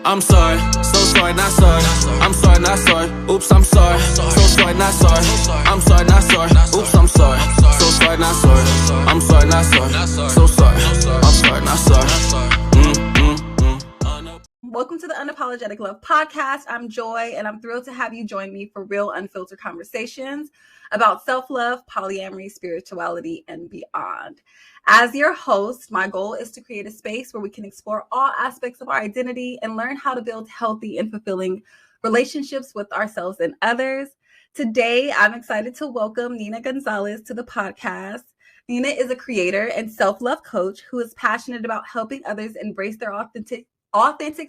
I'm sorry, so sorry, not sorry. I'm sorry, not sorry. Oops, I'm sorry. So sorry, not sorry. I'm sorry, not sorry. Oops, I'm sorry. So sorry, not sorry. I'm sorry, not sorry. So sorry. I'm sorry, not sorry. Welcome to the Unapologetic Love Podcast. I'm Joy, and I'm thrilled to have you join me for real, unfiltered conversations about self-love, polyamory, spirituality, and beyond. As your host, my goal is to create a space where we can explore all aspects of our identity and learn how to build healthy and fulfilling relationships with ourselves and others. Today, I'm excited to welcome Nina Gonzalez to the podcast. Nina is a creator and self-love coach who is passionate about helping others embrace their authentic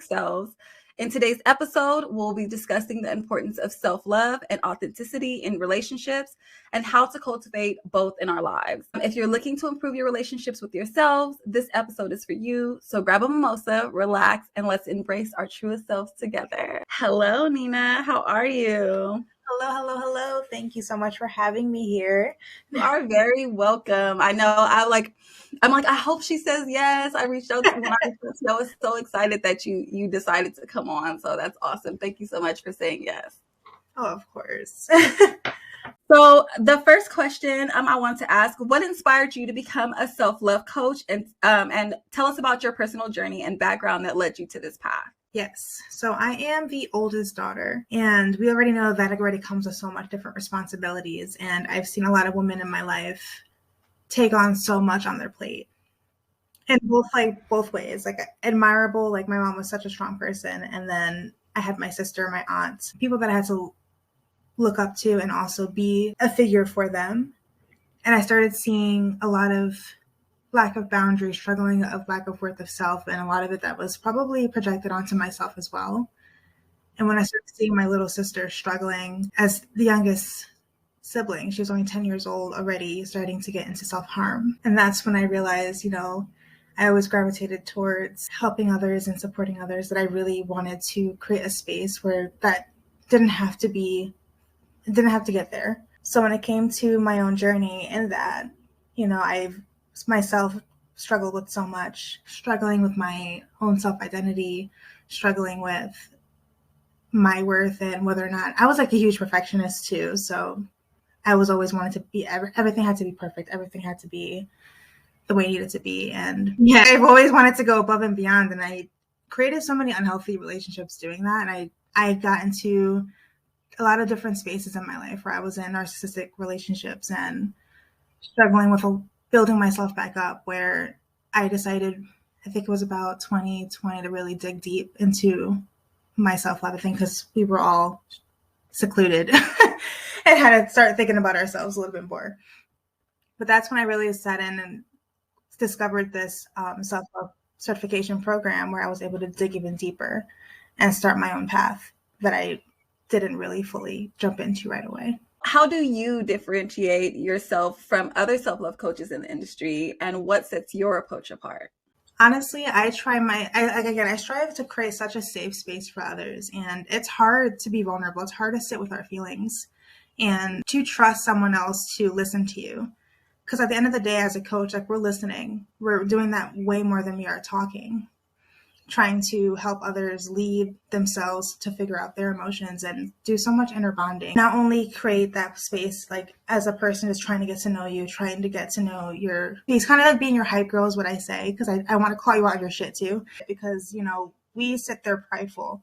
selves. In today's episode, we'll be discussing the importance of self-love and authenticity in relationships and how to cultivate both in our lives. If you're looking to improve your relationships with yourselves, this episode is for you. So grab a mimosa, relax, and let's embrace our truest selves together. Hello, Nina. How are you? Hello. Thank you so much for having me here. You are very welcome. I know I'm like, I hope she says yes. I reached out to you when I was so excited that you decided to come on. So that's awesome. Thank you so much for saying yes. Oh, of course. So the first question I want to ask, what inspired you to become a self-love coach? And tell us about your personal journey and background that led you to this path. Yes. So I am the oldest daughter, and we already know that it already comes with so much different responsibilities. And I've seen a lot of women in my life take on so much on their plate. And both ways, like admirable, like my mom was such a strong person. And then I had my sister, my aunt, people that I had to look up to and also be a figure for them. And I started seeing a lot of lack of boundaries, struggling of lack of worth of self, and a lot of it that was probably projected onto myself as well. And when I started seeing my little sister struggling as the youngest sibling, she was only 10 years old already, starting to get into self-harm. And that's when I realized, I always gravitated towards helping others and supporting others, that I really wanted to create a space where that didn't have to get there. So when it came to my own journey in that, I've myself struggled with so much, struggling with my own self-identity, struggling with my worth and whether or not I was like a huge perfectionist too. So I was always wanted to be, everything had to be perfect. Everything had to be the way it needed to be. And yeah, I've always wanted to go above and beyond. And I created so many unhealthy relationships doing that. And I got into a lot of different spaces in my life where I was in narcissistic relationships and struggling with building myself back up, where I decided, I think it was about 2020, to really dig deep into my self-love, I think, because we were all secluded and had to start thinking about ourselves a little bit more. But that's when I really sat in and discovered this self-love certification program where I was able to dig even deeper and start my own path that I didn't really fully jump into right away. How do you differentiate yourself from other self-love coaches in the industry, and what sets your approach apart? Honestly, I strive to create such a safe space for others, and it's hard to be vulnerable. It's hard to sit with our feelings and to trust someone else to listen to you. Because at the end of the day, as a coach, like, we're listening. We're doing that way more than we are talking, trying to help others lead themselves to figure out their emotions and do so much inner bonding. Not only create that space, like, as a person is trying to get to know you, trying to get to know he's kind of like being your hype girl is what I say, because I want to call you out your shit too, because, we sit there prideful,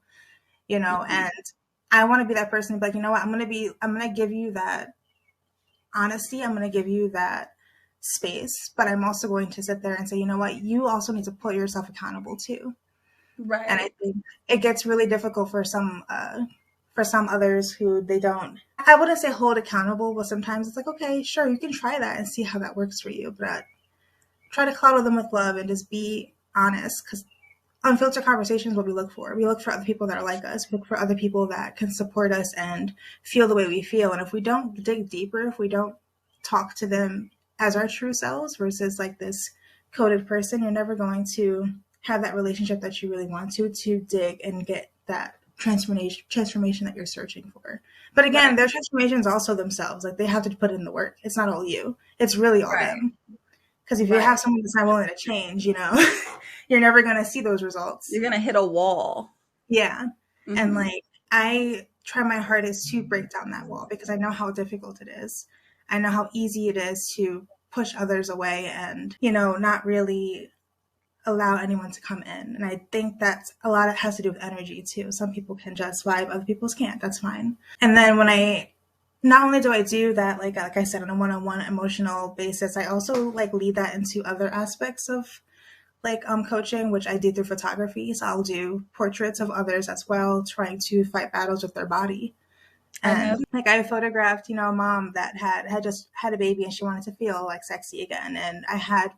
and I want to be that person, like, you know what, I'm going to give you that honesty. I'm going to give you that space, but I'm also going to sit there and say, you know what, you also need to put yourself accountable too. Right. And I think it gets really difficult for some others who they don't, I wouldn't say hold accountable, but sometimes it's like, okay, sure, you can try that and see how that works for you, but try to coddle them with love and just be honest, because unfiltered conversations, what we look for. We look for other people that are like us. We look for other people that can support us and feel the way we feel. And if we don't dig deeper, if we don't talk to them as our true selves versus like this coded person, you're never going to have that relationship that you really want to dig and get that transformation that you're searching for. But again, their transformations also themselves, like, they have to put in the work. It's not all you. It's really all them. Because if you have someone that's not willing to change, you're never going to see those results. You're going to hit a wall. Yeah. Mhm. And like, I try my hardest to break down that wall because I know how difficult it is. I know how easy it is to push others away and, not really allow anyone to come in. And I think that's a lot of it has to do with energy too. Some people can just vibe, other people's can't. That's fine. And then not only do I do that, like I said, on a one-on-one emotional basis, I also like lead that into other aspects of like coaching, which I do through photography. So I'll do portraits of others as well, trying to fight battles with their body. And like I photographed, a mom that had just had a baby and she wanted to feel like sexy again. And I had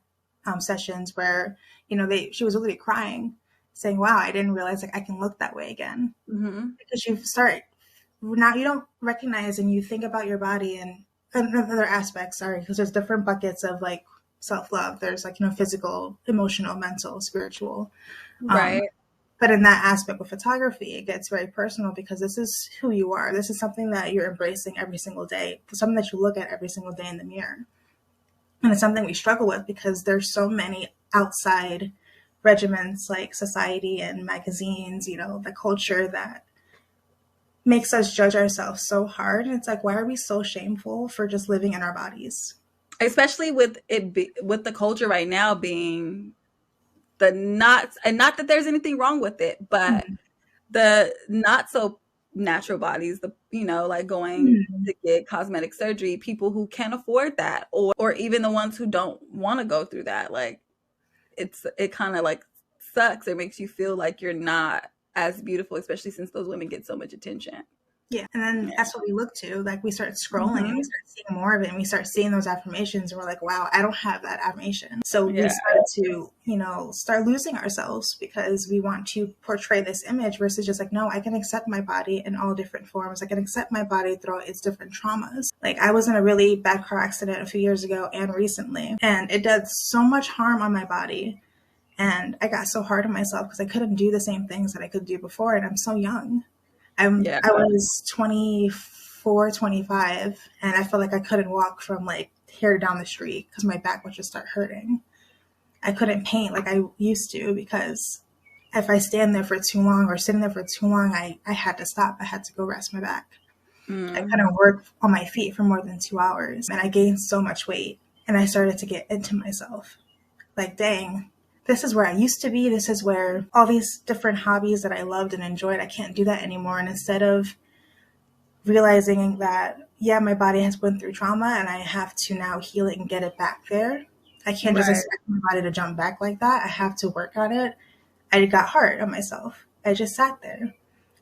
sessions where, she was literally crying, saying, wow, I didn't realize like I can look that way again. Mm-hmm. Because you don't recognize and you think about your body and other aspects, because there's different buckets of like self-love. There's like, physical, emotional, mental, spiritual. Right. But in that aspect with photography, it gets very personal because this is who you are. This is something that you're embracing every single day. It's something that you look at every single day in the mirror. And it's something we struggle with because there's so many outside regiments like society and magazines, the culture that makes us judge ourselves so hard. And it's like, why are we so shameful for just living in our bodies? Especially with with the culture right now being the not that there's anything wrong with it, but the not so natural bodies, like going to get cosmetic surgery, people who can't afford that, or even the ones who don't want to go through that. Like it kind of like sucks. It makes you feel like you're not as beautiful, especially since those women get so much attention. Yeah. And then that's what we look to. Like we start scrolling and we start seeing more of it and we start seeing those affirmations and we're like, wow, I don't have that affirmation. So we started to, start losing ourselves because we want to portray this image versus just like, no, I can accept my body in all different forms. I can accept my body through its different traumas. Like I was in a really bad car accident a few years ago and recently, and it did so much harm on my body. And I got so hard on myself because I couldn't do the same things that I could do before. And I'm so young. I was 24, 25, and I felt like I couldn't walk from like here down the street because my back would just start hurting. I couldn't paint like I used to because if I stand there for too long or sitting there for too long, I had to stop. I had to go rest my back. I couldn't work on my feet for more than 2 hours, and I gained so much weight, and I started to get into myself. Like, dang, this is where I used to be. This is where all these different hobbies that I loved and enjoyed, I can't do that anymore. And instead of realizing that, yeah, my body has went through trauma and I have to now heal it and get it back there, I can't just expect my body to jump back like that. I have to work on it. I got hard on myself. I just sat there.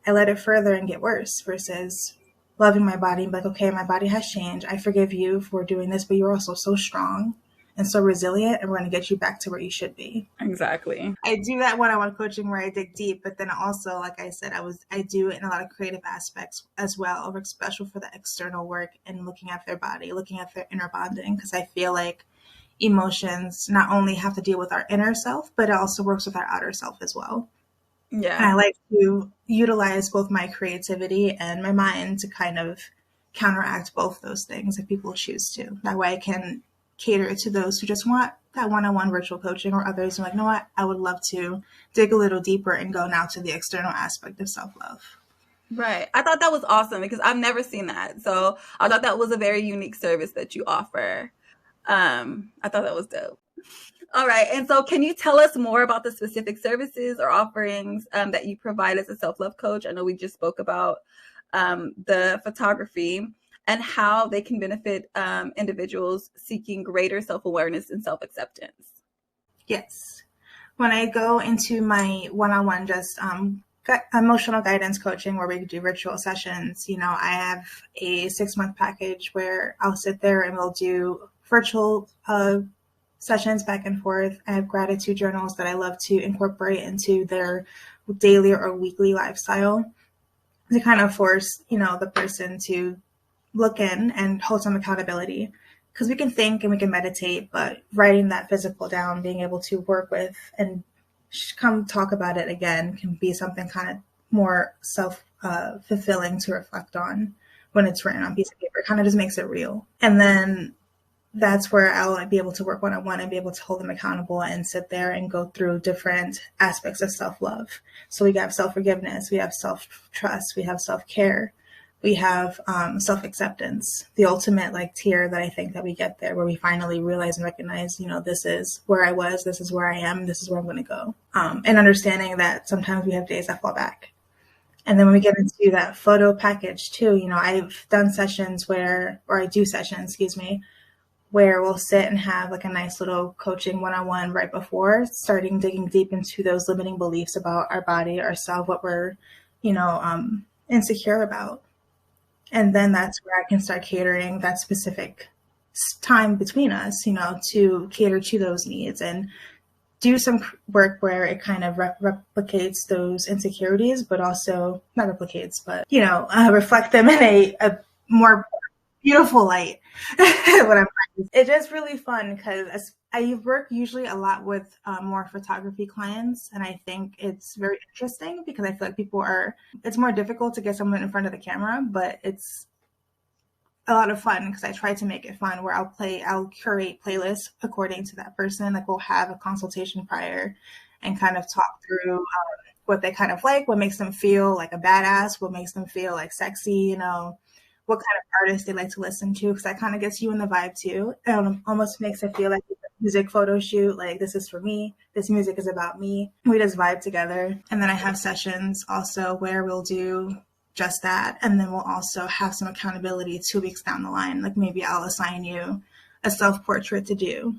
I let it further and get worse versus loving my body and be like, okay, my body has changed. I forgive you for doing this, but you're also so strong and so resilient, and we're going to get you back to where you should be. Exactly. I do that one-on-one coaching where I dig deep, but then also, like I said, I do it in a lot of creative aspects as well. I work special for the external work and looking at their body, looking at their inner bonding, because I feel like emotions not only have to deal with our inner self, but it also works with our outer self as well. Yeah. And I like to utilize both my creativity and my mind to kind of counteract both those things if people choose to. That way I can cater to those who just want that one-on-one virtual coaching, or others are like, you know what, I would love to dig a little deeper and go now to the external aspect of self-love. Right. I thought that was awesome because I've never seen that. So I thought that was a very unique service that you offer. I thought that was dope. All right. And so can you tell us more about the specific services or offerings that you provide as a self-love coach? I know we just spoke about the photography and how they can benefit individuals seeking greater self-awareness and self-acceptance. Yes. When I go into my one-on-one just emotional guidance coaching where we do virtual sessions, I have a 6-month package where I'll sit there and we'll do virtual sessions back and forth. I have gratitude journals that I love to incorporate into their daily or weekly lifestyle to kind of force, the person to look in and hold some accountability, because we can think and we can meditate, but writing that physical down, being able to work with and come talk about it again can be something kind of more fulfilling to reflect on when it's written on a piece of paper. It kind of just makes it real. And then that's where I'll be able to work one-on-one and be able to hold them accountable and sit there and go through different aspects of self-love. So we have self-forgiveness, we have self-trust, we have self-care, we have self-acceptance, the ultimate like tier that I think that we get there, where we finally realize and recognize, this is where I was, this is where I am, this is where I'm going to go. And understanding that sometimes we have days that fall back. And then when we get into that photo package too, I've done sessions I do sessions, where we'll sit and have like a nice little coaching one-on-one right before starting digging deep into those limiting beliefs about our body, ourselves, what we're, insecure about. And then that's where I can start catering that specific time between us, to cater to those needs and do some work where it kind of replicates those insecurities, but also not replicates, but, reflect them in a more beautiful light. It's just really fun because I work usually a lot with more photography clients, and I think it's very interesting because I feel like it's more difficult to get someone in front of the camera, but it's a lot of fun because I try to make it fun where I'll curate playlists according to that person. Like we'll have a consultation prior and kind of talk through what they kind of like, what makes them feel like a badass, what makes them feel like sexy, what kind of artists they like to listen to, because that kind of gets you in the vibe too. It almost makes it feel like a music photo shoot, like this is for me, this music is about me. We just vibe together. And then I have sessions also where we'll do just that. And then we'll also have some accountability 2 weeks down the line. Like maybe I'll assign you a self-portrait to do.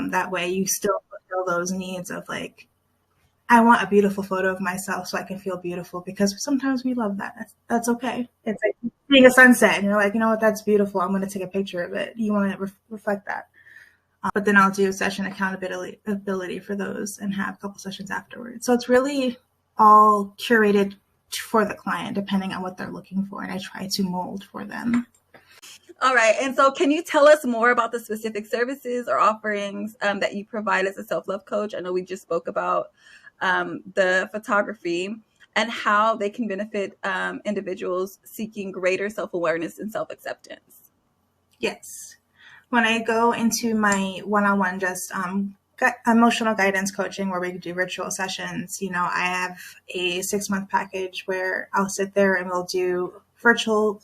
That way you still fulfill those needs of like, I want a beautiful photo of myself so I can feel beautiful, because sometimes we love that. That's okay. It's like seeing a sunset and you're like, you know what, that's beautiful. I'm going to take a picture of it. You want to reflect that. But then I'll do session accountability for those and have a couple sessions afterwards. So it's really all curated for the client, depending on what they're looking for. And I try to mold for them. All right. And so can you tell us more about the specific services or offerings that you provide as a self-love coach? I know we just spoke about the photography and how they can benefit individuals seeking greater self-awareness and self-acceptance. Yes. When I go into my one-on-one just emotional guidance coaching where we do virtual sessions, I have a 6-month package where I'll sit there and we'll do virtual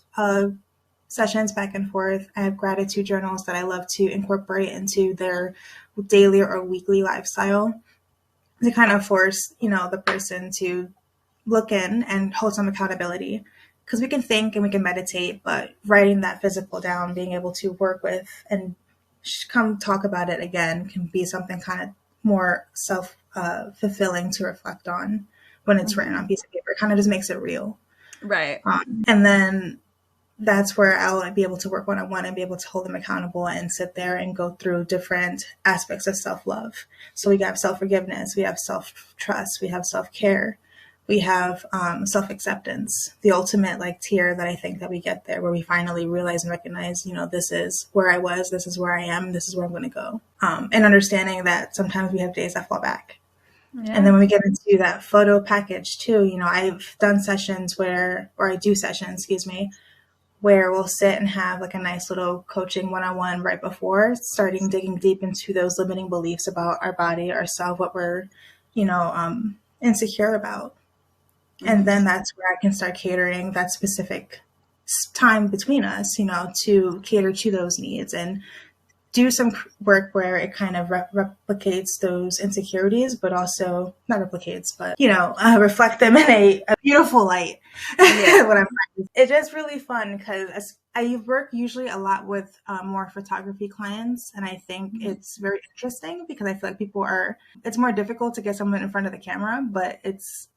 sessions back and forth. I have gratitude journals that I love to incorporate into their daily or weekly lifestyle to kind of force, the person to look in and hold some accountability. Because we can think and we can meditate, but writing that physical down, being able to work with and come talk about it again can be something kind of more self-fulfilling to reflect on when it's written on a piece of paper. It kind of just makes it real. Right. And then that's where I'll be able to work one-on-one and be able to hold them accountable and sit there and go through different aspects of self-love. So we have self-forgiveness, we have self-trust, we have self-care, we have self-acceptance, the ultimate like tier that I think that we get there, where we finally realize and recognize, this is where I was, this is where I am, this is where I'm going to go. And understanding that sometimes we have days that fall back. Yeah. And then when we get into that photo package too, I've done sessions I do sessions, where we'll sit and have like a nice little coaching one-on-one right before starting digging deep into those limiting beliefs about our body, ourselves, what we're, insecure about. And then that's where I can start catering that specific time between us, to cater to those needs and do some work where it kind of replicates those insecurities, but also not replicates, but, reflect them in a beautiful light. Yeah. It's just really fun because I work usually a lot with more photography clients. And I think it's very interesting because I feel like it's more difficult to get someone in front of the camera, but it's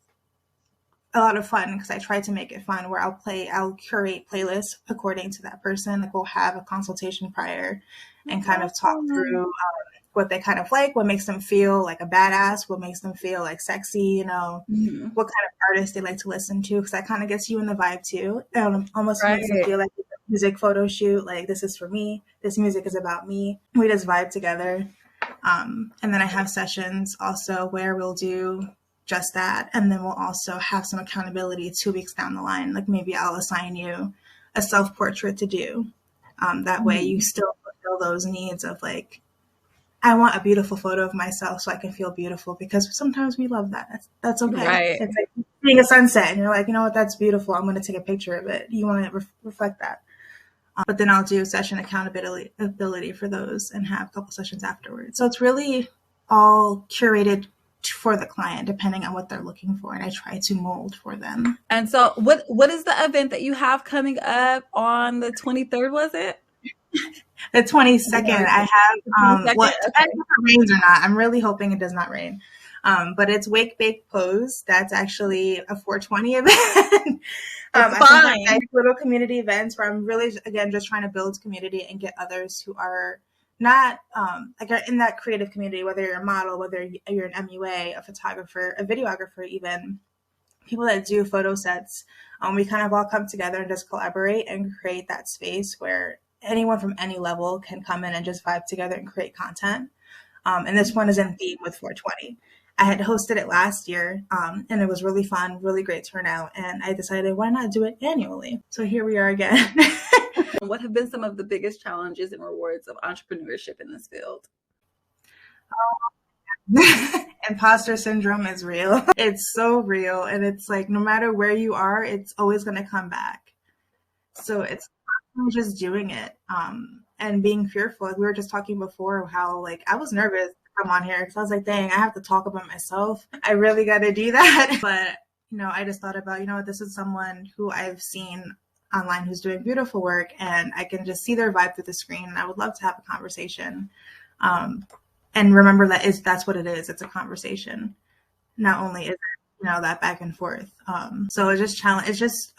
a lot of fun because I try to make it fun where I'll curate playlists according to that person. Like we'll have a consultation prior and kind of talk through what they kind of like, what makes them feel like a badass, what makes them feel like sexy, what kind of artists they like to listen to, because that kind of gets you in the vibe too. It almost makes them feel like a music photo shoot, like this is for me, this music is about me. We just vibe together. And then I have sessions also where we'll do just that. And then we'll also have some accountability 2 weeks down the line. Like maybe I'll assign you a self-portrait to do. That way you still fulfill fulfill those needs of like, I want a beautiful photo of myself so I can feel beautiful, because sometimes we love that. That's okay. Right. It's like seeing a sunset and you're like, you know what, that's beautiful. I'm going to take a picture of it. You want to reflect that. But then I'll do session accountability for those and have a couple sessions afterwards. So it's really all curated for the client, depending on what they're looking for. And I try to mold for them. And so what is the event that you have coming up on the 23rd, was it? The 22nd, I have, 22nd? well, it depends if it rains or not. I'm really hoping it does not rain. But it's Wake, Bake, Pose. That's actually a 420 event. I nice little community events where I'm really, again, just trying to build community and get others who are not like in that creative community, whether you're a model, whether you're an MUA, a photographer, a videographer, even people that do photo sets. We kind of all come together and just collaborate and create that space where anyone from any level can come in and just vibe together and create content. And this one is in theme with 420. I had hosted it last year, and it was really fun, really great turnout. And I decided, why not do it annually? So here we are again. What have been some of the biggest challenges and rewards of entrepreneurship in this field? Imposter syndrome is real. It's so real. And it's like, no matter where you are, it's always going to come back. So it's just doing it and being fearful. Like we were just talking before how like I was nervous to come on here because I was like, dang, I have to talk about myself. I really got to do that. But, I just thought about, this is someone who I've seen online who's doing beautiful work, and I can just see their vibe through the screen. And I would love to have a conversation. And remember that's what it is. It's a conversation. Not only is it, that back and forth. So it's just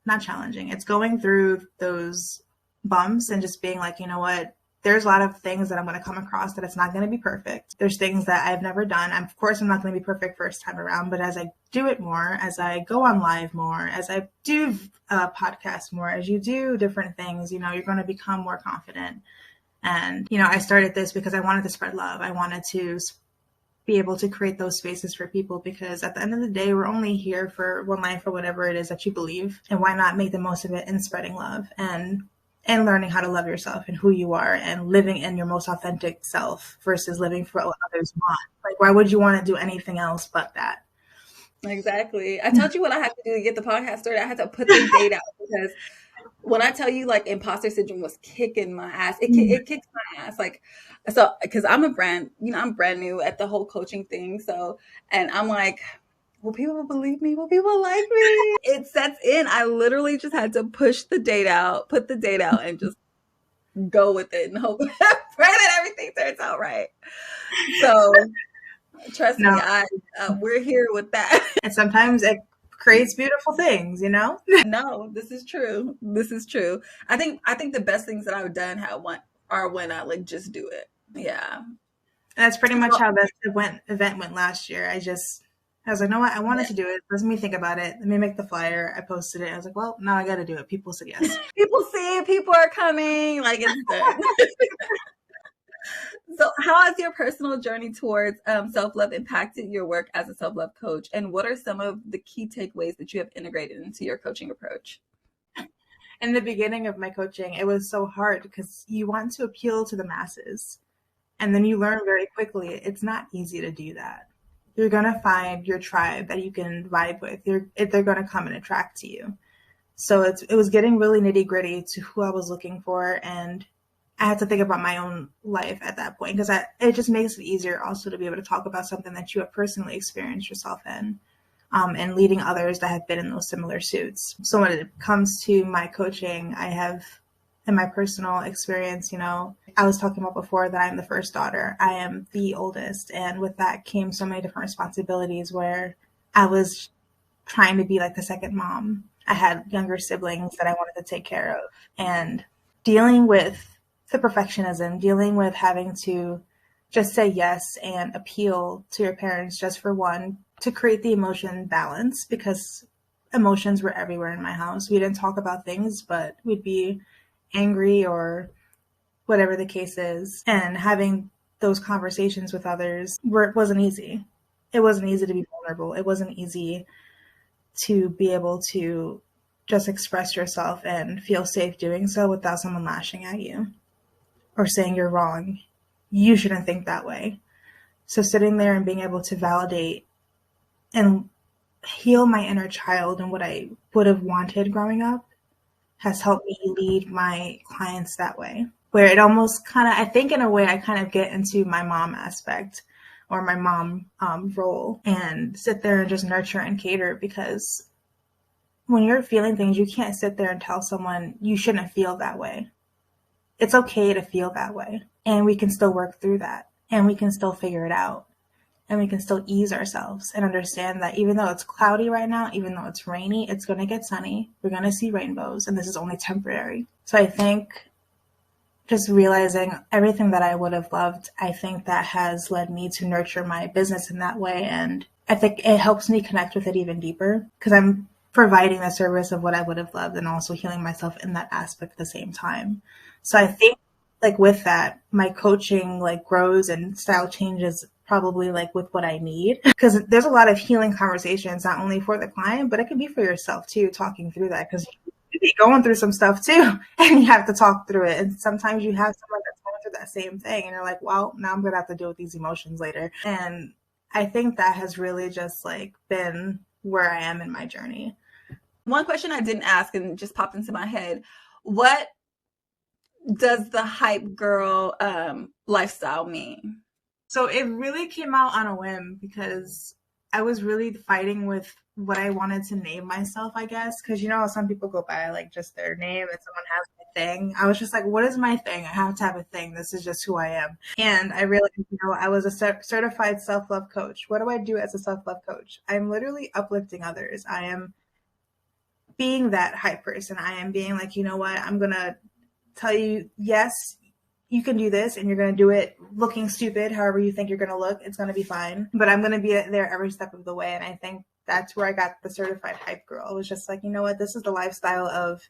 not challenging. It's going through those bumps and just being like, what, there's a lot of things that I'm going to come across that it's not going to be perfect. There's things that I've never done. Of course, I'm not going to be perfect first time around, but as I do it more, as I go on live more, as I do podcasts more, as you do different things, you're going to become more confident. And, I started this because I wanted to spread love. I wanted to be able to create those spaces for people, because at the end of the day, we're only here for one life or whatever it is that you believe. And why not make the most of it in spreading love and learning how to love yourself and who you are and living in your most authentic self versus living for what others want. Like, why would you want to do anything else but that? Exactly. I told you what I had to do to get the podcast started. I had to put the date out, because when I tell you like imposter syndrome was kicking my ass, it kicks my ass. Like, so, because I'm brand new at the whole coaching thing. So, and I'm like, will people believe me? Will people like me? It sets in. I literally just had to push the date out, put the date out, and just go with it and hope, pray that everything turns out right. So trust me, we're here with that. And sometimes it creates beautiful things, No, this is true. This is true. I think the best things that I've done are when I like just do it. Yeah. And that's pretty much how that event went last year. I was like, no, I wanted to do it. Let me think about it. Let me make the flyer. I posted it. I was like, well, now I got to do it. People said yes. People see it. People are coming. Like, it's done. So how has your personal journey towards self-love impacted your work as a self-love coach? And what are some of the key takeaways that you have integrated into your coaching approach? In the beginning of my coaching, it was so hard because you want to appeal to the masses. And then you learn very quickly, it's not easy to do that. You're going to find your tribe that you can vibe with. They're going to come and attract to you. So it was getting really nitty gritty to who I was looking for. And I had to think about my own life at that point, because it just makes it easier also to be able to talk about something that you have personally experienced yourself in, and leading others that have been in those similar suits. So when it comes to my coaching, I have, in my personal experience, I was talking about before that I'm the first daughter. I am the oldest. And with that came so many different responsibilities where I was trying to be like the second mom. I had younger siblings that I wanted to take care of, and dealing with the perfectionism, dealing with having to just say yes and appeal to your parents just for one, to create the emotion balance, because emotions were everywhere in my house. We didn't talk about things, but we'd be angry or whatever the case is. And having those conversations with others wasn't easy. It wasn't easy to be vulnerable. It wasn't easy to be able to just express yourself and feel safe doing so without someone lashing at you or saying you're wrong. You shouldn't think that way. So sitting there and being able to validate and heal my inner child and what I would have wanted growing up has helped me lead my clients that way. Where it almost kind of, I think in a way, I kind of get into my mom aspect or my mom role and sit there and just nurture and cater, because when you're feeling things, you can't sit there and tell someone you shouldn't feel that way. It's okay to feel that way. And we can still work through that. And we can still figure it out. And we can still ease ourselves and understand that even though it's cloudy right now, even though it's rainy, it's going to get sunny. We're going to see rainbows. And this is only temporary. So I think just realizing everything that I would have loved, I think that has led me to nurture my business in that way. And I think it helps me connect with it even deeper, because I'm providing the service of what I would have loved and also healing myself in that aspect at the same time. So I think like with that, my coaching like grows and style changes probably like with what I need, because there's a lot of healing conversations, not only for the client, but it can be for yourself too, talking through that, because you be going through some stuff too, and you have to talk through it. And sometimes you have someone that's going through that same thing, and you're like, well, now I'm going to have to deal with these emotions later. And I think that has really just like been where I am in my journey. One question I didn't ask and just popped into my head: what does the hype girl lifestyle mean? So it really came out on a whim, because I was really fighting with what I wanted to name myself, I guess. Because, you know, some people go by like just their name and someone has a thing. I was just like, what is my thing? I have to have a thing. This is just who I am. And I realized, you know, I was a certified self-love coach. What do I do as a self-love coach? I'm literally uplifting others. I am being that hype person. I am being like, you know what? I'm going to tell you, yes, you can do this, and you're going to do it looking stupid, however you think you're going to look. It's going to be fine. But I'm going to be there every step of the way. And I think that's where I got the certified hype girl. It was just like, you know what? This is the lifestyle of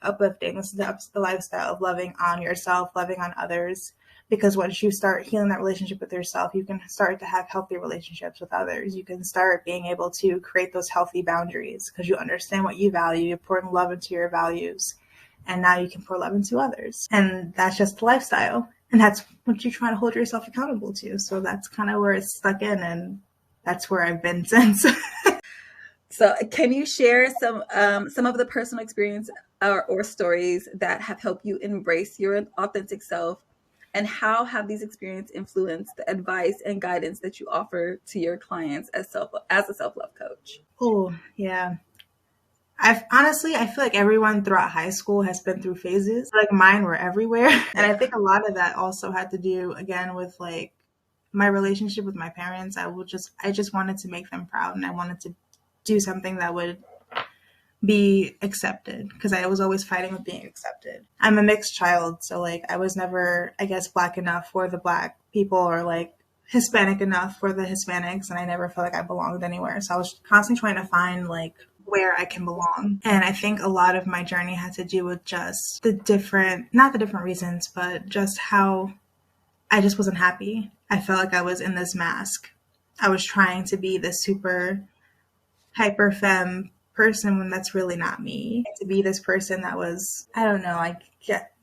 uplifting. This is the lifestyle of loving on yourself, loving on others. Because once you start healing that relationship with yourself, you can start to have healthy relationships with others. You can start being able to create those healthy boundaries, because you understand what you value. You're pouring love into your values. And now you can pour love into others. And that's just the lifestyle. And that's what you're trying to hold yourself accountable to. So that's kind of where it's stuck in. And that's where I've been since. So can you share some of the personal experience or stories that have helped you embrace your authentic self? And how have these experiences influenced the advice and guidance that you offer to your clients as a self-love coach? Oh, yeah. I feel like everyone throughout high school has been through phases. Like mine were everywhere. And I think a lot of that also had to do, again, with like my relationship with my parents. I just wanted to make them proud, and I wanted to do something that would be accepted, because I was always fighting with being accepted. I'm a mixed child. So like I was never, I guess, Black enough for the Black people, or like Hispanic enough for the Hispanics. And I never felt like I belonged anywhere. So I was constantly trying to find like where I can belong. And I think a lot of my journey had to do with just not the different reasons, but just how I just wasn't happy. I felt like I was in this mask. I was trying to be this super hyper femme person when that's really not me. To be this person that was, I don't know, like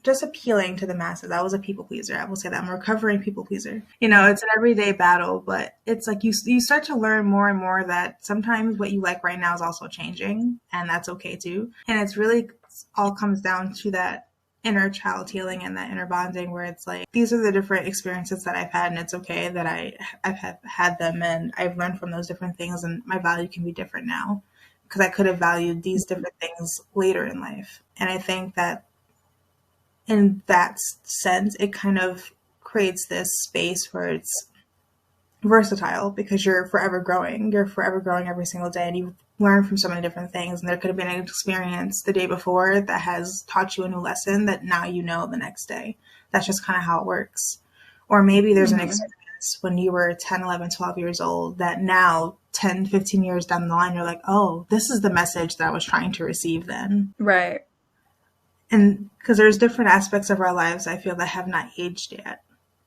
just appealing to the masses. I was a people pleaser. I will say that. I'm a recovering people pleaser. You know, it's an everyday battle, but it's like you start to learn more and more that sometimes what you like right now is also changing, and that's okay too. And it's really all comes down to that inner child healing and that inner bonding, where it's like, these are the different experiences that I've had, and it's okay that I've had them, and I've learned from those different things, and my value can be different now, because I could have valued these different things later in life. And I think that in that sense, it kind of creates this space where it's versatile, because you're forever growing. You're forever growing every single day, and you learn from so many different things. And there could have been an experience the day before that has taught you a new lesson that now you know the next day. That's just kind of how it works. Or maybe there's an experience when you were 10, 11, 12 years old that now 10, 15 years down the line, you're like, oh, this is the message that I was trying to receive then. Right. And because there's different aspects of our lives, I feel, that have not aged yet.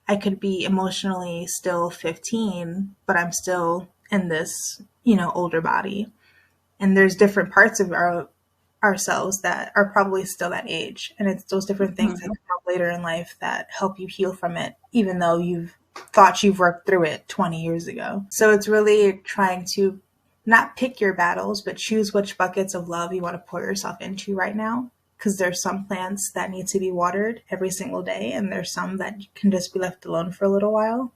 I could be emotionally still 15, but I'm still in this, older body. And there's different parts of ourselves that are probably still that age. And it's those different things that come up later in life that help you heal from it, even though you've thought you've worked through it 20 years ago. So it's really trying to not pick your battles, but choose which buckets of love you want to pour yourself into right now. Because there's some plants that need to be watered every single day, and there's some that can just be left alone for a little while.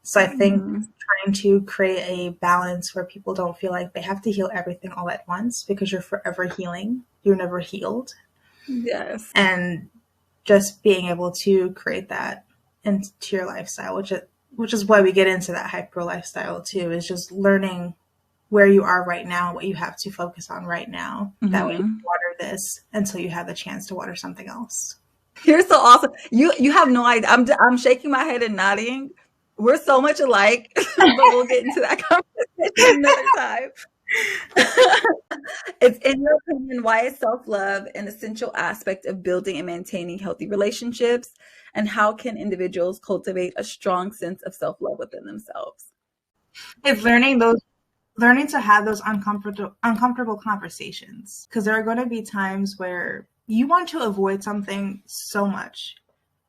So I think trying to create a balance where people don't feel like they have to heal everything all at once, because you're forever healing. You're never healed. Yes. And just being able to create that into your lifestyle, which is why we get into that hyper lifestyle too, is just learning where you are right now, what you have to focus on right now. That way you can water this until you have the chance to water something else. You're so awesome. You have no idea. I'm shaking my head and nodding. We're so much alike, but we'll get into that conversation another time. It's, in your opinion, why is self-love an essential aspect of building and maintaining healthy relationships? And how can individuals cultivate a strong sense of self-love within themselves? It's learning to have those uncomfortable conversations, because there are going to be times where you want to avoid something so much,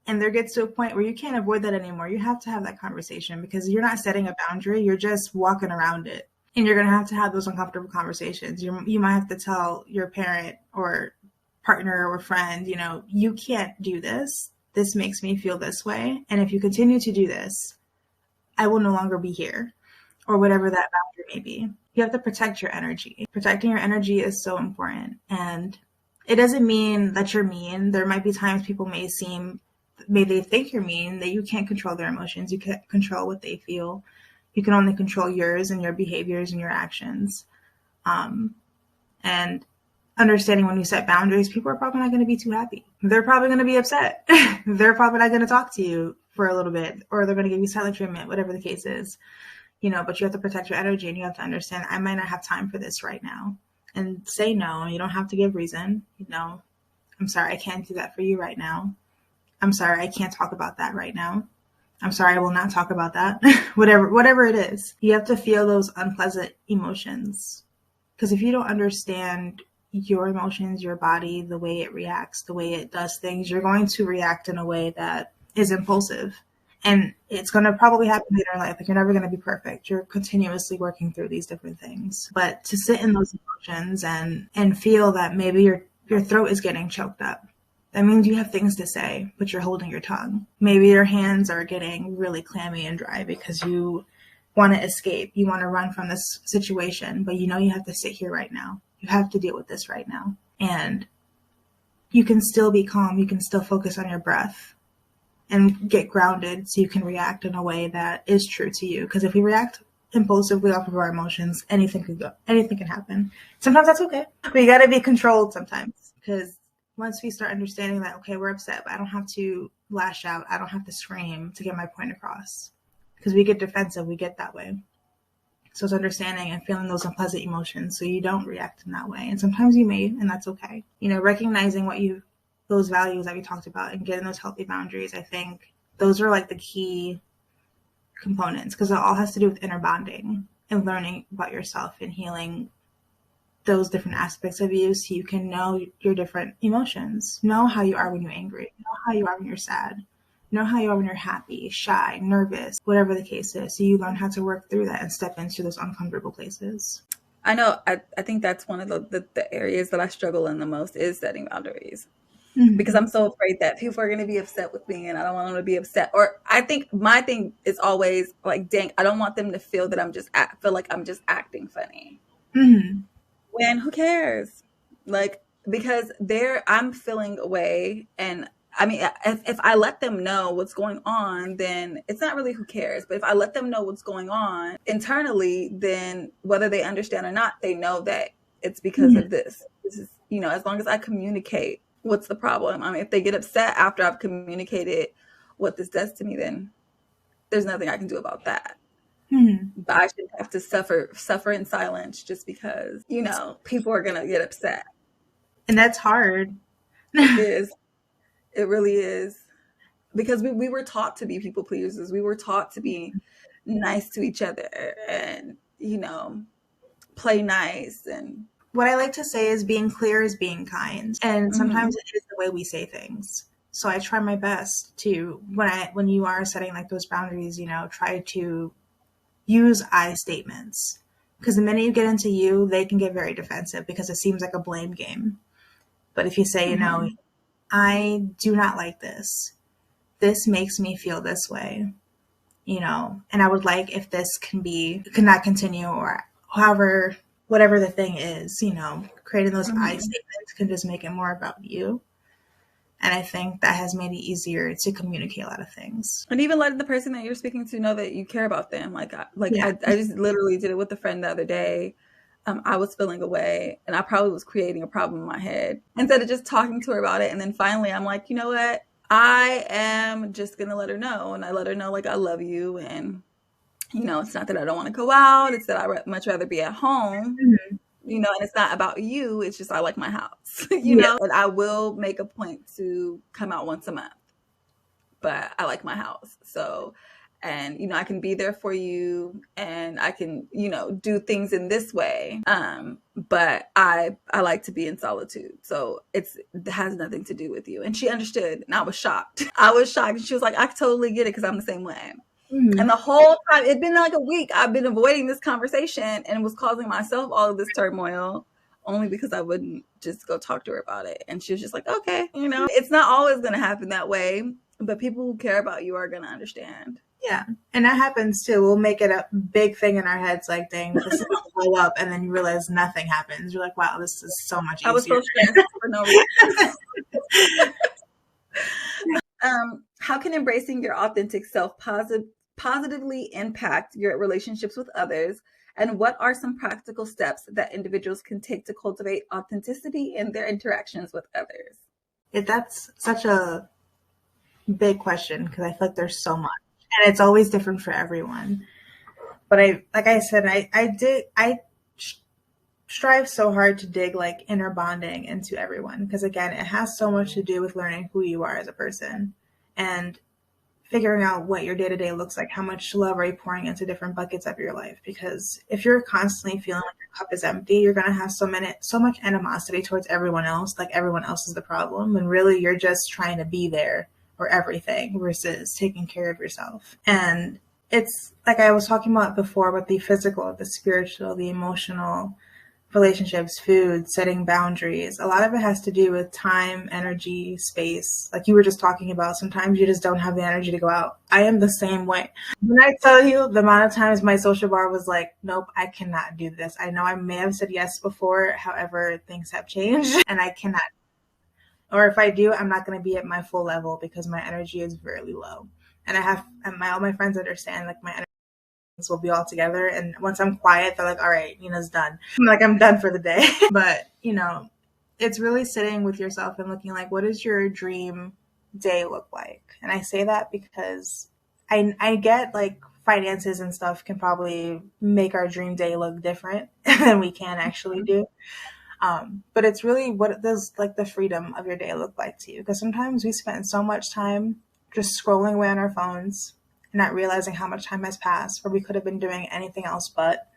and there gets to a point where you can't avoid that anymore. You have to have that conversation, because you're not setting a boundary, you're just walking around it, and you're going to have those uncomfortable conversations. You might have to tell your parent or partner or friend, you can't do this. This makes me feel this way, and if you continue to do this, I will no longer be here. Or whatever that boundary may be. You have to protect your energy. Protecting your energy is so important. And it doesn't mean that you're mean. There might be times people may they think you're mean, that you can't control their emotions. You can't control what they feel. You can only control yours and your behaviors and your actions. And understanding when you set boundaries, people are probably not going to be too happy. They're probably going to be upset. They're probably not going to talk to you for a little bit, or they're going to give you silent treatment, whatever the case is. But you have to protect your energy, and you have to understand, I might not have time for this right now, and say no. You don't have to give reason. I'm sorry, I can't do that for you right now. I'm sorry, I can't talk about that right now. I'm sorry, I will not talk about that. whatever it is, you have to feel those unpleasant emotions, because if you don't understand your emotions, your body, the way it reacts, the way it does things, you're going to react in a way that is impulsive. And it's going to probably happen later in life. Like, you're never going to be perfect. You're continuously working through these different things. But to sit in those emotions and feel that maybe your throat is getting choked up, that means you have things to say, but you're holding your tongue. Maybe your hands are getting really clammy and dry because you want to escape. You want to run from this situation, but you have to sit here right now. You have to deal with this right now. And you can still be calm. You can still focus on your breath and get grounded, so you can react in a way that is true to you. Because if we react impulsively off of our emotions, anything can happen. Sometimes that's okay. But you got to be controlled sometimes, because once we start understanding that, okay, we're upset, but I don't have to lash out. I don't have to scream to get my point across, because we get defensive. We get that way. So it's understanding and feeling those unpleasant emotions so you don't react in that way. And sometimes you may, and that's okay. Recognizing those values that we talked about and getting those healthy boundaries, I think those are like the key components, because it all has to do with inner bonding and learning about yourself and healing those different aspects of you, so you can know your different emotions, know how you are when you're angry, know how you are when you're sad, know how you are when you're happy, shy, nervous, whatever the case is. So you learn how to work through that and step into those uncomfortable places. I know. I think that's one of the areas that I struggle in the most, is setting boundaries. Because I'm so afraid that people are going to be upset with me, and I don't want them to be upset. Or I think my thing is always like, dang, I don't want them to feel that feel like I'm just acting funny. When who cares? Like, because I'm feeling away, and I mean, if I let them know what's going on, then it's not really who cares. But if I let them know what's going on internally, then whether they understand or not, they know that it's because of this. This is, as long as I communicate. What's the problem? I mean, if they get upset after I've communicated what this does to me, then there's nothing I can do about that. But I shouldn't have to suffer in silence just because, people are going to get upset. And that's hard. It is. It really is. Because we were taught to be people pleasers. We were taught to be nice to each other and, play nice and what I like to say is being clear is being kind. And sometimes it is the way we say things. So I try my best to, when you are setting like those boundaries, you know, try to use I statements. Because the minute you get into you, they can get very defensive because it seems like a blame game. But if you say, you know, I do not like this. This makes me feel this way, you know, and I would like if this cannot continue, or however, whatever the thing is, you know, creating those I statements can just make it more about you. And I think that has made it easier to communicate a lot of things. And even letting the person that you're speaking to know that you care about them. I just literally did it with a friend the other day. I was feeling away and I probably was creating a problem in my head instead of just talking to her about it. And then finally I'm like, you know what? I am just going to let her know. And I let her know, like, I love you. And, you know, it's not that I don't want to go out. It's that I'd much rather be at home, you know, and it's not about you. It's just I like my house, you know, and I will make a point to come out once a month, but I like my house. So, and, you know, I can be there for you and I can, you know, do things in this way. But I like to be in solitude. So it has nothing to do with you. And she understood and I was shocked. And she was like, I totally get it because I'm the same way. And the whole time, it'd been like a week, I've been avoiding this conversation and it was causing myself all of this turmoil only because I wouldn't just go talk to her about it. And she was just like, okay, you know, it's not always going to happen that way, but people who care about you are going to understand. Yeah. And that happens too. We'll make it a big thing in our heads, like, dang, this is going to blow up. And then you realize nothing happens. You're like, wow, this is so much easier. I was so stressed for no reason. How can embracing your authentic self positively impact your relationships with others? And what are some practical steps that individuals can take to cultivate authenticity in their interactions with others? That's such a big question because I feel like there's so much. And it's always different for everyone. But I strive so hard to dig like inner bonding into everyone. Because again, it has so much to do with learning who you are as a person and figuring out what your day-to-day looks like. How much love are you pouring into different buckets of your life? Because if you're constantly feeling like your cup is empty, you're going to have so much animosity towards everyone else. Like everyone else is the problem. When really you're just trying to be there or everything versus taking care of yourself. And it's like I was talking about before with the physical, the spiritual, the emotional, relationships, food, setting boundaries. A lot of it has to do with time, energy, space. Like you were just talking about, sometimes you just don't have the energy to go out. I am the same way. When I tell you the amount of times my social bar was like, nope, I cannot do this. I know I may have said yes before, however, things have changed and I cannot. Or if I do, I'm not going to be at my full level because my energy is very low. And all my friends understand, like my energy will be all together. And once I'm quiet, they're like, all right, Nina's done. I'm like, I'm done for the day. But, you know, it's really sitting with yourself and looking like, what does your dream day look like? And I say that because I get like finances and stuff can probably make our dream day look different than we can actually do. But it's really what does like the freedom of your day look like to you? Because sometimes we spend so much time just scrolling away on our phones and not realizing how much time has passed, where we could have been doing anything else but.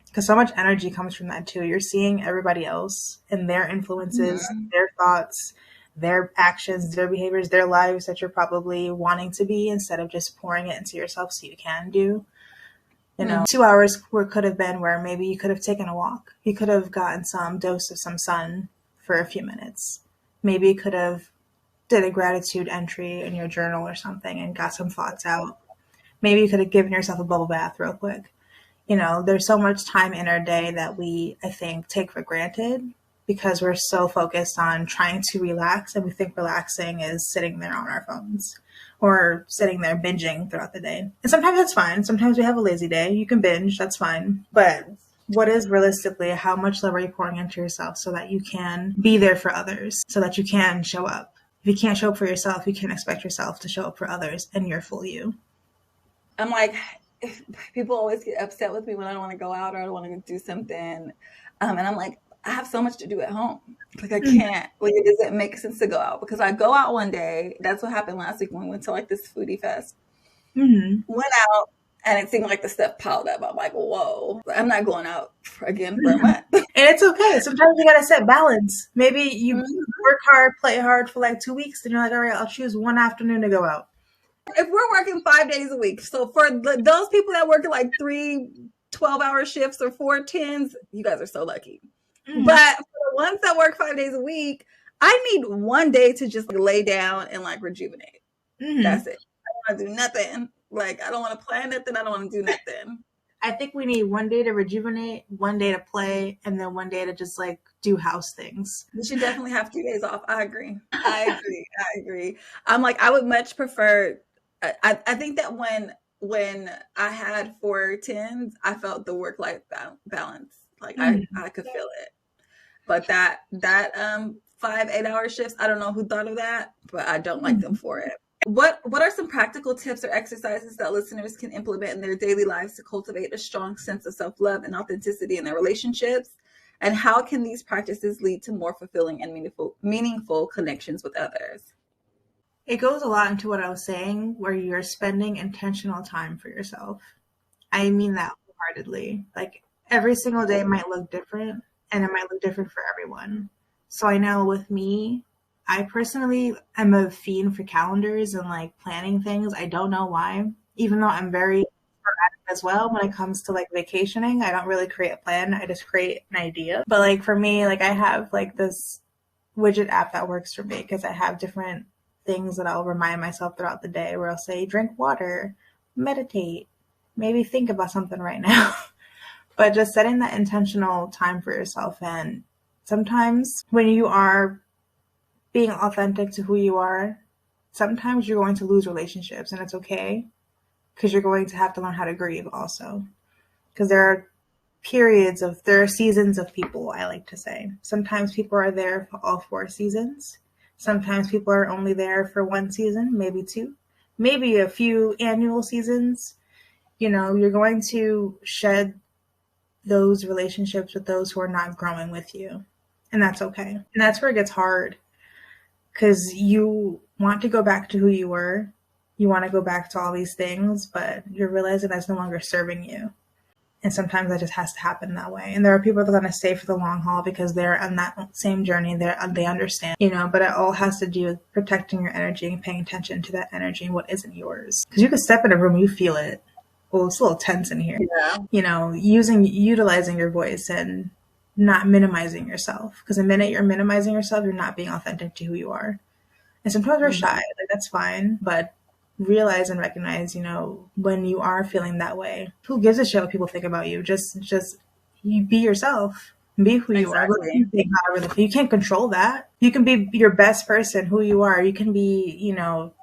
Because so much energy comes from that too. You're seeing everybody else and their influences, their thoughts, their actions, their behaviors, their lives that you're probably wanting to be instead of just pouring it into yourself so you can do. You know, 2 hours could have been where maybe you could have taken a walk. You could have gotten some dose of some sun for a few minutes. Maybe you could have did a gratitude entry in your journal or something and got some thoughts out. Maybe you could have given yourself a bubble bath real quick. You know, there's so much time in our day that we, I think, take for granted because we're so focused on trying to relax, and we think relaxing is sitting there on our phones or sitting there binging throughout the day. And sometimes that's fine. Sometimes we have a lazy day. You can binge. That's fine. But what is realistically, how much love are you pouring into yourself so that you can be there for others, so that you can show up? If you can't show up for yourself, you can't expect yourself to show up for others and you're full you. I'm like, people always get upset with me when I don't want to go out or I don't want to do something. And I'm like, I have so much to do at home. Like I can't, like it doesn't make sense to go out because I go out one day. That's what happened last week when we went to like this foodie fest. Went out and it seemed like the stuff piled up. I'm like, whoa, I'm not going out again for a month. And it's okay. Sometimes you gotta set balance. Maybe you work hard, play hard for like 2 weeks, then you're like, all right, I'll choose one afternoon to go out. If we're working 5 days a week, so for those people that work at like 3 12-hour shifts or 4 10s, you guys are so lucky. But for the ones that work 5 days a week, I need one day to just lay down and like rejuvenate. That's it. I don't want to do nothing. Like, I don't want to plan nothing. I don't want to do nothing. I think we need one day to rejuvenate, one day to play, and then one day to just like do house things. We should definitely have 2 days off. I agree. I'm like, I would much prefer. I think that when I had 4 10s, I felt the work-life balance. Like I could feel it. But that 5 8-hour shifts, I don't know who thought of that, but I don't like them for it. What are some practical tips or exercises that listeners can implement in their daily lives to cultivate a strong sense of self-love and authenticity in their relationships? And how can these practices lead to more fulfilling and meaningful connections with others? It goes a lot into what I was saying, where you're spending intentional time for yourself. I mean that wholeheartedly. Like, every single day might look different, and it might look different for everyone. So I know with me, I personally am a fiend for calendars and like planning things. I don't know why, even though I'm very sporadic as well when it comes to like vacationing. I don't really create a plan. I just create an idea. But like for me, like I have like this widget app that works for me because I have different things that I'll remind myself throughout the day where I'll say, drink water, meditate, maybe think about something right now. But just setting that intentional time for yourself. And sometimes when you are being authentic to who you are, sometimes you're going to lose relationships, and it's okay because you're going to have to learn how to grieve also. Because there are seasons of people, I like to say. Sometimes people are there for all 4 seasons. Sometimes people are only there for 1 season, maybe 2, maybe a few annual seasons. You know, you're going to shed those relationships with those who are not growing with you. And that's okay. And that's where it gets hard. Because you want to go back to who you were. You want to go back to all these things, but you're realizing that's no longer serving you. And sometimes that just has to happen that way. And there are people that are going to stay for the long haul because they're on that same journey. They understand, but it all has to do with protecting your energy and paying attention to that energy and what isn't yours. Because you could step in a room, you feel it. Well, it's a little tense in here. Yeah. Utilizing your voice and not minimizing yourself. Because the minute you're minimizing yourself, you're not being authentic to who you are. And sometimes we're shy. Like, that's fine. But realize and recognize, when you are feeling that way, who gives a shit what people think about you? Just you be yourself. Be who you are. You can't control that. You can be your best person, who you are. You can be,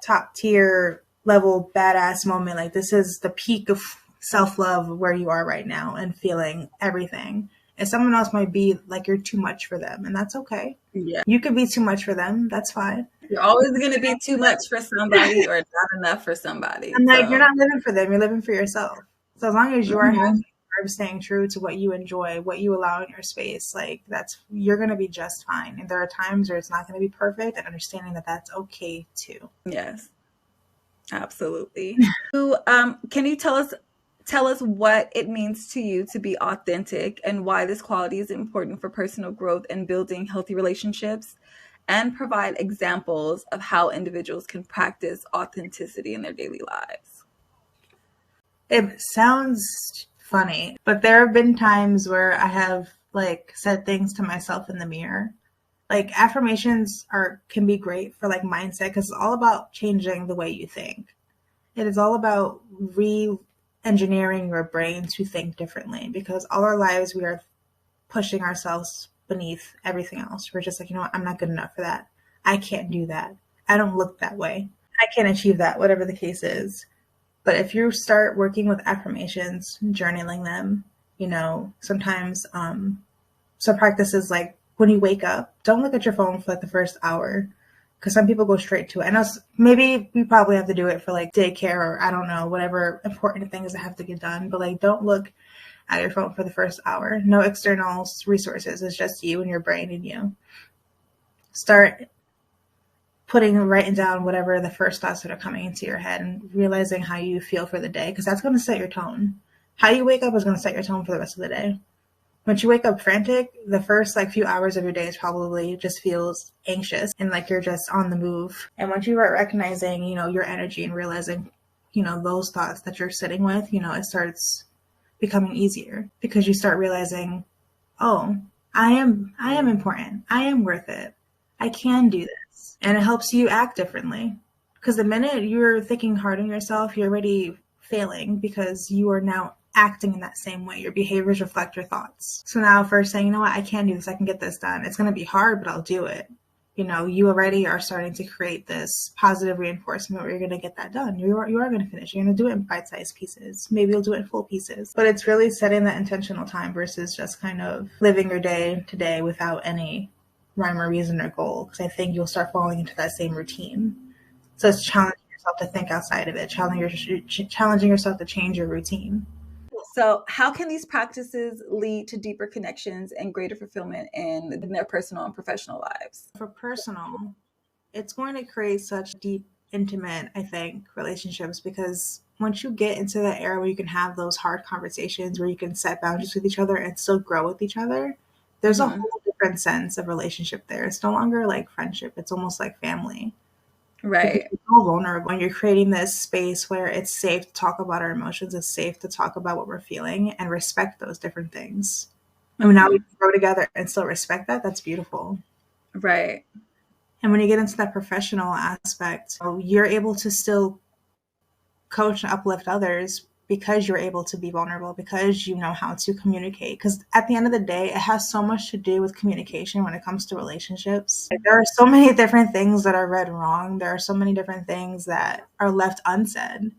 top tier level badass moment. Like, this is the peak of self-love where you are right now and feeling everything. And someone else might be like, you're too much for them, and that's okay. Yeah. You could be too much for them. That's fine. You're always going to be too much for somebody or not enough for somebody. And like, you're not living for them. You're living for yourself. So as long as you are happy, you're staying true to what you enjoy, what you allow in your space, like you're going to be just fine. And there are times where it's not going to be perfect, and understanding that that's okay too. Yes, absolutely. Can you tell us what it means to you to be authentic and why this quality is important for personal growth and building healthy relationships, and provide examples of how individuals can practice authenticity in their daily lives? It sounds funny, but there have been times where I have said things to myself in the mirror. Like, affirmations can be great for mindset, because it's all about changing the way you think. It is all about engineering your brain to think differently, because all our lives we are pushing ourselves beneath everything else. We're just like, I'm not good enough for that. I can't do that. I don't look that way. I can't achieve that, whatever the case is. But if you start working with affirmations, journaling them, sometimes some practices, like when you wake up, don't look at your phone for the first hour. Because some people go straight to it. I know maybe we probably have to do it for daycare, or I don't know, whatever important things that have to get done. But don't look at your phone for the first hour. No external resources. It's just you and your brain and you. Start writing down whatever the first thoughts that are coming into your head, and realizing how you feel for the day. Because that's going to set your tone. How you wake up is going to set your tone for the rest of the day. Once you wake up frantic, the first like few hours of your day is probably just feels anxious and like you're just on the move. And once you start recognizing, your energy and realizing, those thoughts that you're sitting with, it starts becoming easier because you start realizing, oh, I am important. I am worth it. I can do this. And it helps you act differently. Because the minute you're thinking hard on yourself, you're already failing because you are now acting in that same way. Your behaviors reflect your thoughts. So now first saying, you know what, I can do this. I can get this done. It's going to be hard, but I'll do it. You already are starting to create this positive reinforcement where you're going to get that done. You are going to finish. You're going to do it in bite-sized pieces. Maybe you'll do it in full pieces. But it's really setting that intentional time versus just kind of living your day to day without any rhyme or reason or goal. Because I think you'll start falling into that same routine. So it's challenging yourself to think outside of it, challenging yourself to change your routine. So how can these practices lead to deeper connections and greater fulfillment in their personal and professional lives? For personal, it's going to create such deep, intimate, I think, relationships because once you get into that era where you can have those hard conversations, where you can set boundaries with each other and still grow with each other, there's a whole different sense of relationship there. It's no longer like friendship. It's almost like family. Right. You're so vulnerable when you're creating this space where it's safe to talk about our emotions. It's safe to talk about what we're feeling and respect those different things. And now we can grow together and still respect that. That's beautiful. Right. And when you get into that professional aspect, you're able to still coach and uplift others because you're able to be vulnerable, because you know how to communicate. Because at the end of the day, it has so much to do with communication when it comes to relationships. There are so many different things that are read wrong. There are so many different things that are left unsaid,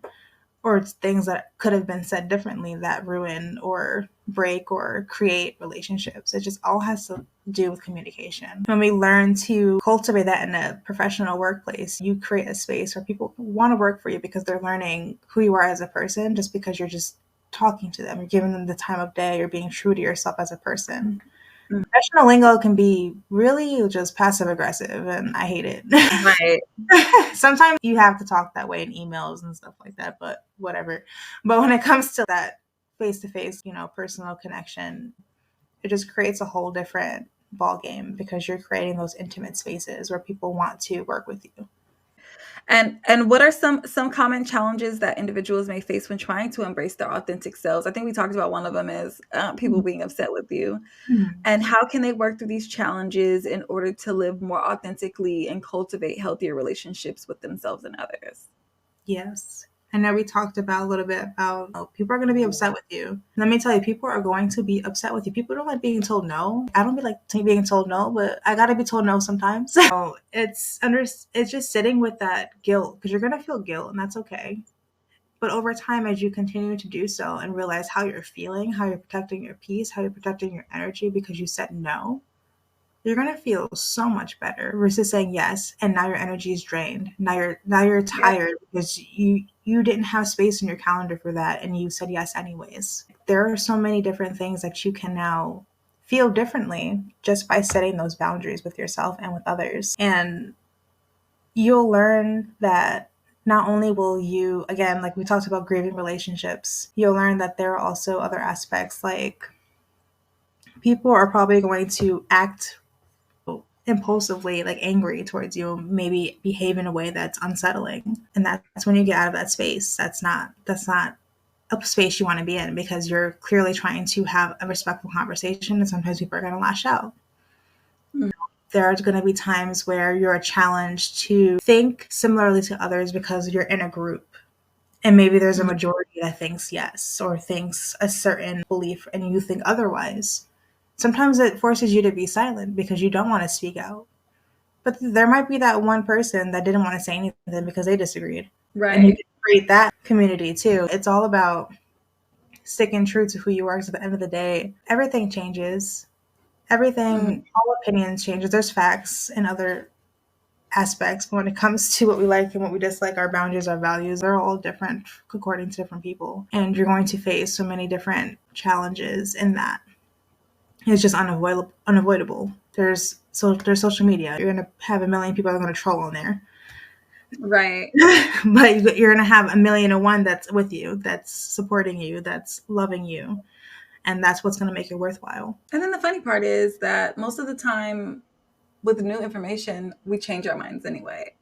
or it's things that could have been said differently that ruin or break or create relationships. It just all has to do with communication. When we learn to cultivate that in a professional workplace, you create a space where people want to work for you because they're learning who you are as a person, just because you're just talking to them, you're giving them the time of day, you're being true to yourself as a person. Professional lingo can be really just passive aggressive, and I hate it. Right. Sometimes you have to talk that way in emails and stuff like that, but whatever. But when it comes to that face-to-face, personal connection, it just creates a whole different ball game because you're creating those intimate spaces where people want to work with you. And what are some common challenges that individuals may face when trying to embrace their authentic selves? I think we talked about one of them is people being upset with you. And how can they work through these challenges in order to live more authentically and cultivate healthier relationships with themselves and others? Yes. I know we talked about a little bit about people are going to be upset with you. Let me tell you, people are going to be upset with you. People don't like being told no. I don't like being told no, but I got to be told no sometimes. So it's just sitting with that guilt because you're going to feel guilt, and that's okay. But over time, as you continue to do so and realize how you're feeling, how you're protecting your peace, how you're protecting your energy because you said no, you're going to feel so much better versus saying yes and now your energy is drained. Now you're tired because you didn't have space in your calendar for that and you said yes anyways. There are so many different things that you can now feel differently just by setting those boundaries with yourself and with others. And you'll learn that not only will you, again, like we talked about grieving relationships, you'll learn that there are also other aspects, like people are probably going to act impulsively, like angry towards you, maybe behave in a way that's unsettling. And that's when you get out of that space. That's not a space you want to be in because you're clearly trying to have a respectful conversation, and sometimes people are going to lash out. There are going to be times where you're challenged to think similarly to others because you're in a group. And maybe there's a majority that thinks yes or thinks a certain belief and you think otherwise. Sometimes it forces you to be silent because you don't want to speak out. But there might be that one person that didn't want to say anything because they disagreed. Right. And you can create that community too. It's all about sticking true to who you are because at the end of the day, everything changes. Everything, all opinions changes. There's facts and other aspects, but when it comes to what we like and what we dislike, our boundaries, our values, they're all different according to different people. And you're going to face so many different challenges in that. It's just unavoidable. There's social media. You're going to have a million people that are going to troll on there. Right. But you're going to have 1,000,001 that's with you, that's supporting you, that's loving you. And that's what's going to make it worthwhile. And then the funny part is that most of the time with new information, we change our minds anyway.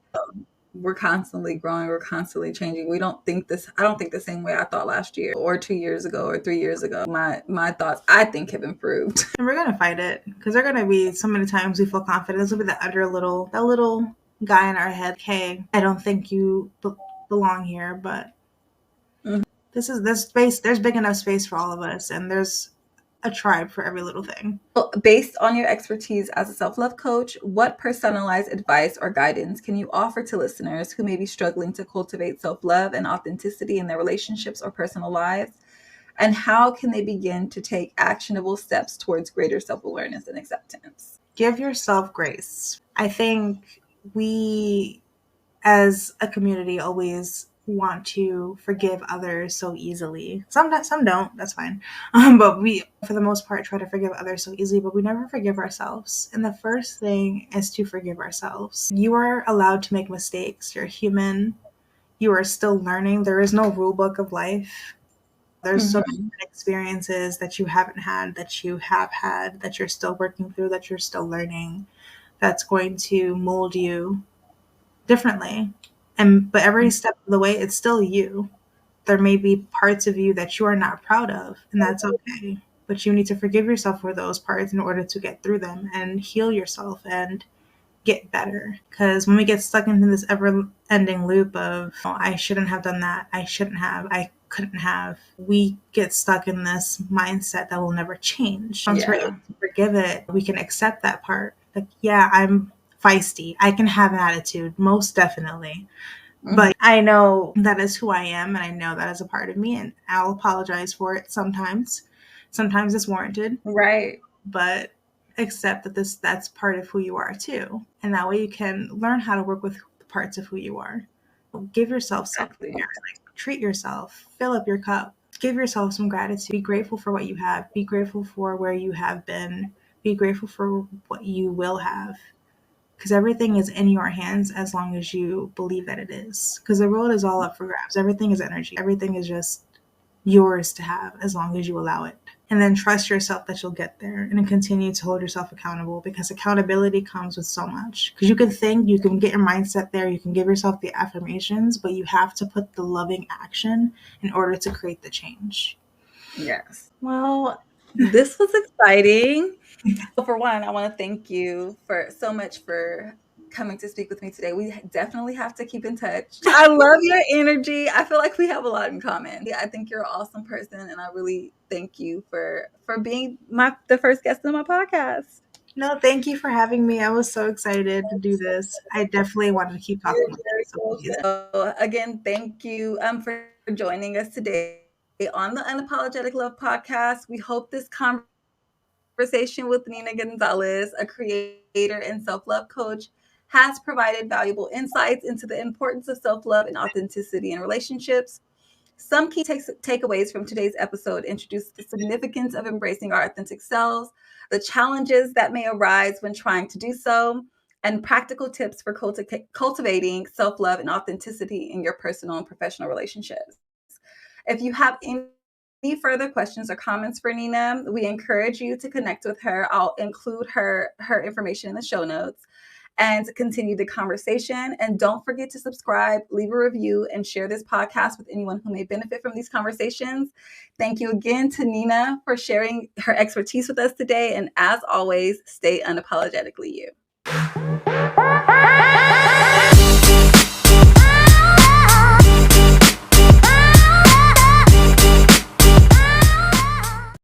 We're constantly growing, we're constantly changing. I don't think the same way I thought last year or 2 years ago or 3 years ago. My thoughts, I think, have improved. And we're going to fight it because there are going to be so many times we feel confident. There's going to be that little guy in our head, hey, I don't think you belong here, but there's big enough space for all of us, and there's a tribe for every little thing. Based on your expertise as a self-love coach, what personalized advice or guidance can you offer to listeners who may be struggling to cultivate self-love and authenticity in their relationships or personal lives? And how can they begin to take actionable steps towards greater self-awareness and acceptance? Give yourself grace. I think we, as a community, always want to forgive others so easily. Some don't, that's fine. But we, for the most part, try to forgive others so easily, but we never forgive ourselves. And the first thing is to forgive ourselves. You are allowed to make mistakes. You're human. You are still learning. There is no rule book of life. There's so many experiences that you haven't had, that you have had, that you're still working through, that you're still learning, that's going to mold you differently. But every step of the way, it's still you. There may be parts of you that you are not proud of, and that's okay. But you need to forgive yourself for those parts in order to get through them and heal yourself and get better. Because when we get stuck into this ever-ending loop of, oh, I shouldn't have done that, I shouldn't have, I couldn't have, we get stuck in this mindset that will never change. Once we're able to forgive it, we can accept that part. Like, yeah, I'm feisty. I can have an attitude, most definitely. But I know that is who I am, and I know that is a part of me, and I'll apologize for it sometimes. Sometimes it's warranted. Right. But accept that that's part of who you are too. And that way you can learn how to work with the parts of who you are. Give yourself something. Like, treat yourself. Fill up your cup. Give yourself some gratitude. Be grateful for what you have. Be grateful for where you have been. Be grateful for what you will have. Because everything is in your hands as long as you believe that it is. Because the world is all up for grabs. Everything is energy. Everything is just yours to have as long as you allow it. And then trust yourself that you'll get there, and then continue to hold yourself accountable, because accountability comes with so much. Because you can get your mindset there, you can give yourself the affirmations, but you have to put the loving action in order to create the change. Yes. Well, this was exciting. For one, I want to thank you so much for coming to speak with me today. We definitely have to keep in touch. I love your energy. I feel like we have a lot in common. I think you're an awesome person, and I really thank you for being the first guest on my podcast. No, thank you for having me. I was so excited to do this. I definitely wanted to keep talking with you. So again, thank you for joining us today on the Unapolygetic Love Podcast. We hope this conversation with Nina Gonzalez, a creator and self-love coach, has provided valuable insights into the importance of self-love and authenticity in relationships. Some key takeaways from today's episode introduce the significance of embracing our authentic selves, the challenges that may arise when trying to do so, and practical tips for cultivating self-love and authenticity in your personal and professional relationships. If you have any further questions or comments for Nina, we encourage you to connect with her. I'll include her information in the show notes, and continue the conversation. And don't forget to subscribe, leave a review, and share this podcast with anyone who may benefit from these conversations. Thank you again to Nina for sharing her expertise with us today. And as always, stay unapologetically you.